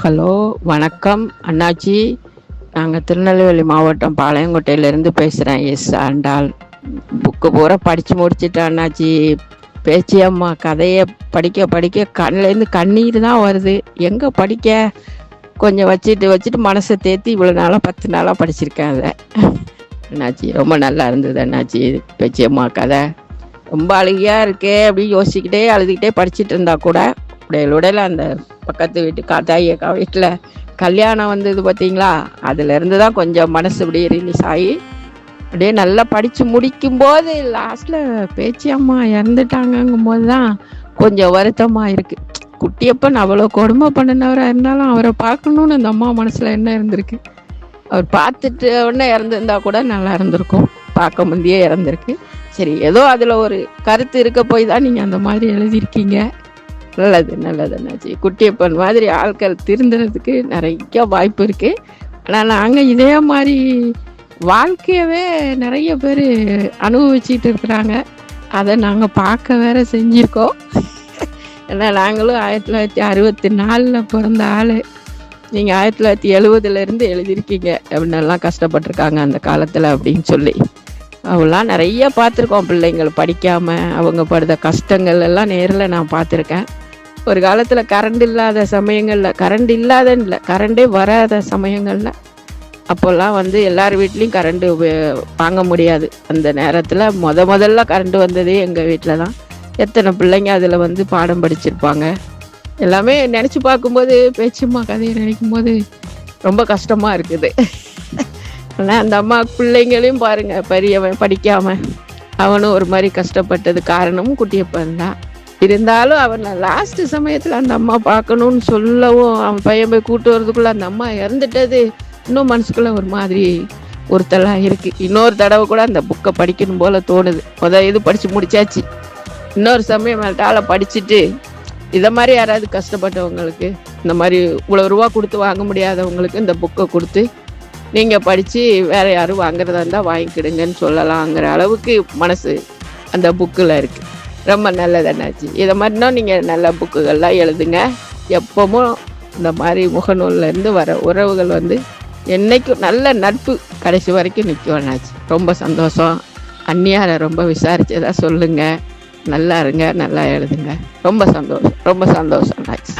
Hello, வணக்கம் அண்ணாச்சி. நாங்கள் திருநெல்வேலி மாவட்டம் பாளையங்கோட்டையிலேருந்து பேசுகிறேன். எஸ் ஆண்டாள். புக்கு பூரா படித்து முடிச்சிட்டேன் அண்ணாச்சி. பேச்சியம்மா கதையை படிக்க படிக்க கண்ணிலேருந்து கண்ணீர் தான் வருது. எங்கே படிக்க, கொஞ்சம் வச்சுட்டு மனசை தேத்தி இவ்வளோ நாளாக 10 நாளாக படிச்சிருக்கேன் அதை. அண்ணாச்சி ரொம்ப நல்லா இருந்தது அண்ணாச்சி. பேச்சியம்மா கதை ரொம்ப அழுகையாக இருக்கே அப்படின்னு யோசிக்கிட்டே அழுதுகிட்டே படிச்சுட்டு இருந்தா கூட உடையில அந்த பக்கத்து வீட்டு காத்தாயக்கா வீட்டில் கல்யாணம் வந்தது பார்த்தீங்களா, அதுலேருந்து தான் கொஞ்சம் மனசு அப்படியே ரிலீஸ் ஆகி அப்படியே நல்லா படித்து முடிக்கும்போது லாஸ்ட்டில் பேச்சியம்மா இறந்துட்டாங்கங்கும் போது தான் கொஞ்சம் வருத்தமாக இருக்குது. குட்டியப்பன் அவ்வளோ கொடுமை பண்ணினவராக இருந்தாலும் அவரை பார்க்கணுன்னு அந்த அம்மா மனசில் என்ன இருந்திருக்கு. அவர் பார்த்துட்டு உடனே இறந்துருந்தா கூட நல்லா இருந்திருக்கும். பார்க்க முந்தையே இறந்துருக்கு. சரி, ஏதோ அதில் ஒரு கருத்து இருக்க போய் தான் நீங்கள் அந்த மாதிரி எழுதியிருக்கீங்க. நல்லது அண்ணாச்சி. குட்டியப்பன் மாதிரி ஆட்கள் திருந்துறதுக்கு நிறைய வாய்ப்பு இருக்குது. ஆனால் நாங்கள் இதே மாதிரி வாழ்க்கையவே நிறைய பேர் அனுபவிச்சுட்டு இருக்கிறாங்க. அதை நாங்கள் பார்க்க வேற செஞ்சுருக்கோம். ஏன்னா நாங்களும் 1964 பிறந்த ஆள். நீங்கள் 1970 எழுதியிருக்கீங்க அப்படின்னெல்லாம் கஷ்டப்பட்டிருக்காங்க அந்த காலத்தில் அப்படின்னு சொல்லி அவெல்லாம் நிறைய பார்த்துருக்கோம். பிள்ளைங்கள் படிக்காமல் அவங்க படுற கஷ்டங்கள் எல்லாம் நேரில் நான் பார்த்துருக்கேன். ஒரு காலத்தில் கரண்ட் இல்லாத சமயங்களில், கரண்டே வராத சமயங்களில் அப்போல்லாம் எல்லார் வீட்லேயும் கரண்ட்டு வாங்க முடியாது. அந்த நேரத்தில் முதல்ல கரண்ட் வந்ததே எங்கள் வீட்டில் தான். எத்தனை பிள்ளைங்க அதில் பாடம் படிச்சிருப்பாங்க. எல்லாமே நினச்சி பார்க்கும்போது பேச்சியம்மா கதையை நினைக்கும் போது ரொம்ப கஷ்டமாக இருக்குது. ஆனால் அந்த அம்மா பிள்ளைங்களையும் பாருங்கள், பெரியவன் படிக்காமல் அவனும் ஒரு மாதிரி கஷ்டப்பட்டது காரணமும் குட்டியப்பன் தான். இருந்தாலும் அவன் லாஸ்ட்டு சமயத்தில் அந்த அம்மா பார்க்கணுன்னு சொல்லவும் அவன் பையன் போய் கூட்டு வரதுக்குள்ளே அந்த அம்மா இறந்துட்டது இன்னும் மனசுக்குள்ளே ஒரு மாதிரி ஒருத்தலாம் இருக்குது. இன்னொரு தடவை கூட அந்த புக்கை படிக்கணும் போல் தோணுது. இது படித்து முடிச்சாச்சு. இன்னொரு சமயம் மேலே படிச்சுட்டு இதை மாதிரி யாராவது கஷ்டப்பட்டவங்களுக்கு, இந்த மாதிரி இவ்வளோ ரூபா கொடுத்து வாங்க முடியாதவங்களுக்கு இந்த புக்கை கொடுத்து நீங்கள் படித்து வேறு யாரும் வாங்குறதா இருந்தால் வாங்கிக்கிடுங்கன்னு சொல்லலாங்கிற அளவுக்கு மனசு அந்த புக்கில் இருக்குது. ரொம்ப நல்லது அண்ணாச்சி. இதை மாதிரினா நீங்கள் நல்ல புக்குகள்லாம் எழுதுங்க. எப்பவும் இந்த மாதிரி முகநூல்லேருந்து வர உறவுகள் என்றைக்கும் நல்ல நட்பு கடைசி வரைக்கும் நிற்கும் அண்ணாச்சி. ரொம்ப சந்தோஷம். அந்நியாரை ரொம்ப விசாரிச்சதா சொல்லுங்கள். நல்லா இருங்க, நல்லா எழுதுங்க. ரொம்ப சந்தோஷம் அண்ணாச்சி.